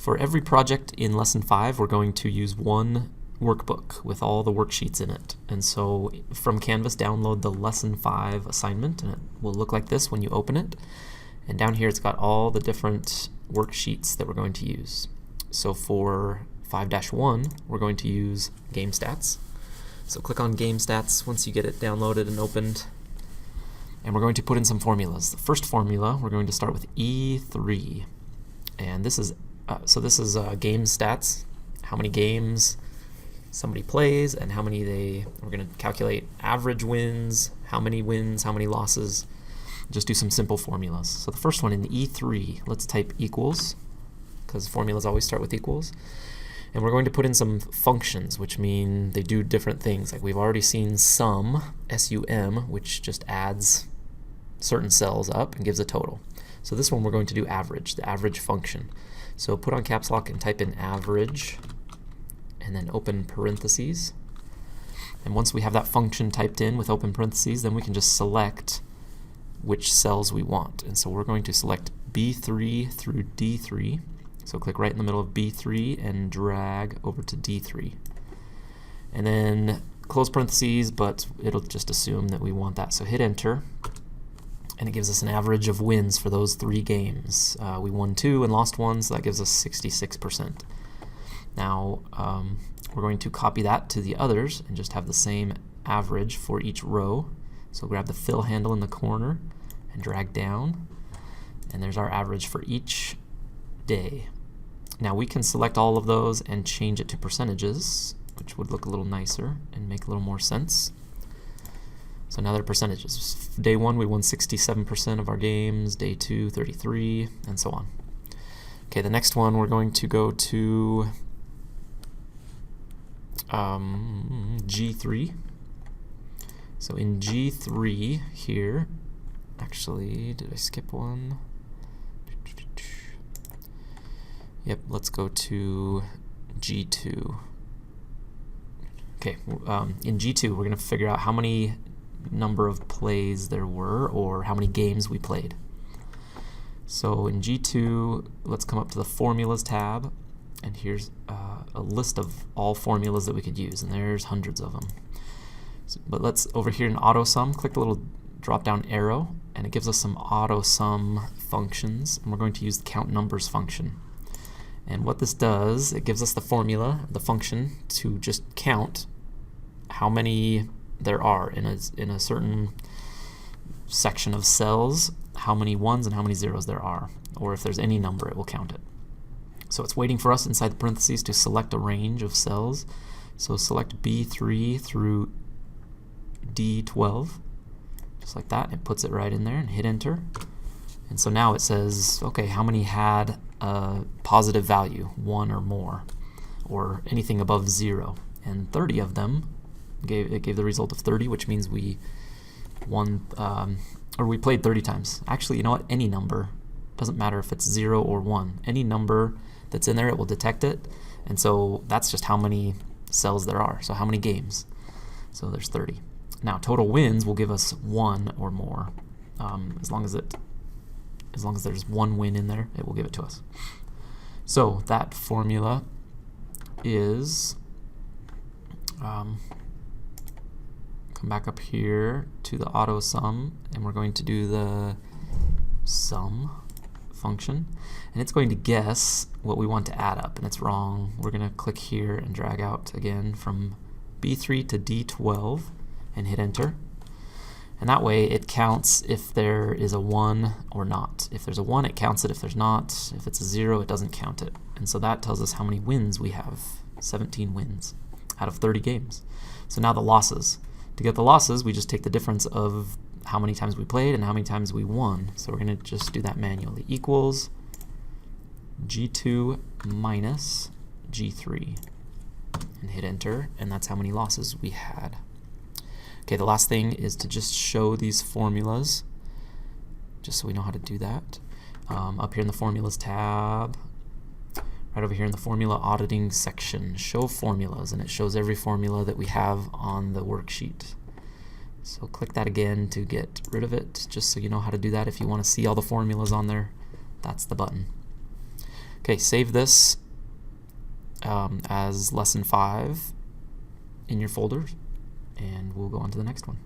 For every project in Lesson 5, we're going to use one workbook with all the worksheets in it. And so from Canvas, download the Lesson 5 assignment, and it will look like this when you open it. And down here, it's got all the different worksheets that we're going to use. So for 5-1, we're going to use Game Stats. So click on Game Stats once you get it downloaded and opened. And we're going to put in some formulas. The first formula, we're going to start with E3. And this is game stats, how many games somebody plays and how many we're going to calculate average wins, how many losses, just do some simple formulas. So the first one in E3, let's type equals, because formulas always start with equals. And we're going to put in some functions, which mean they do different things. Like we've already seen sum, S-U-M, which just adds certain cells up and gives a total. So this one we're going to do average, the average function. So put on caps lock and type in average, and then open parentheses. And once we have that function typed in with open parentheses, then we can just select which cells we want. And so we're going to select B3 through D3. So click right in the middle of B3 and drag over to D3. And then close parentheses, but it'll just assume that we want that. So hit enter, and it gives us an average of wins for those 3 games. We won 2 and lost 1, so that gives us 66%. Now we're going to copy that to the others and just have the same average for each row. So grab the fill handle in the corner and drag down, and there's our average for each day. Now we can select all of those and change it to percentages, which would look a little nicer and make a little more sense. So now they're percentages. Day 1 we won 67% of our games, day 2 33, and so on. Okay, the next one we're going to go to G3. So in G3 here, actually, did I skip one? Yep, let's go to G2. Okay, in G2 we're going to figure out how many number of plays there were, or how many games we played. So in G2, let's come up to the Formulas tab, and here's a list of all formulas that we could use, and there's hundreds of them. But let's, over here in AutoSum, click the little drop down arrow, and it gives us some AutoSum functions, and we're going to use the count numbers function. And what this does, it gives us the formula, the function, to just count how many there are in a certain section of cells, how many ones and how many zeros there are, or if there's any number it will count it. So it's waiting for us inside the parentheses to select a range of cells. So select B3 through D12, just like that. It puts it right in there, and hit enter. And so now it says, okay, how many had a positive value, 1 or more, or anything above 0, and 30 of them gave the result of 30, which means we won, or we played 30 times. Actually, you know what? Any number, doesn't matter if it's 0 or 1. Any number that's in there, it will detect it. And so that's just how many cells there are. So how many games? So there's 30. Now total wins will give us 1 or more. As long as there's 1 win in there, it will give it to us. So that formula is, come back up here to the AutoSum, and we're going to do the sum function, and it's going to guess what we want to add up, and it's wrong. We're going to click here and drag out again from B3 to D12 and hit enter. And that way it counts if there is a 1 or not. If there's a 1, it counts it. If there's not, if it's a 0, it doesn't count it. And so that tells us how many wins we have. 17 wins out of 30 games. So now the losses. To get the losses, we just take the difference of how many times we played and how many times we won. So we're going to just do that manually. Equals G2 minus G3. And hit enter, and that's how many losses we had. Okay, the last thing is to just show these formulas, just so we know how to do that. Up here in the Formulas tab, right over here in the Formula Auditing section, Show Formulas, and it shows every formula that we have on the worksheet. So click that again to get rid of it, just so you know how to do that. If you want to see all the formulas on there, that's the button. Okay, save this as lesson 5 in your folders, and we'll go on to the next one.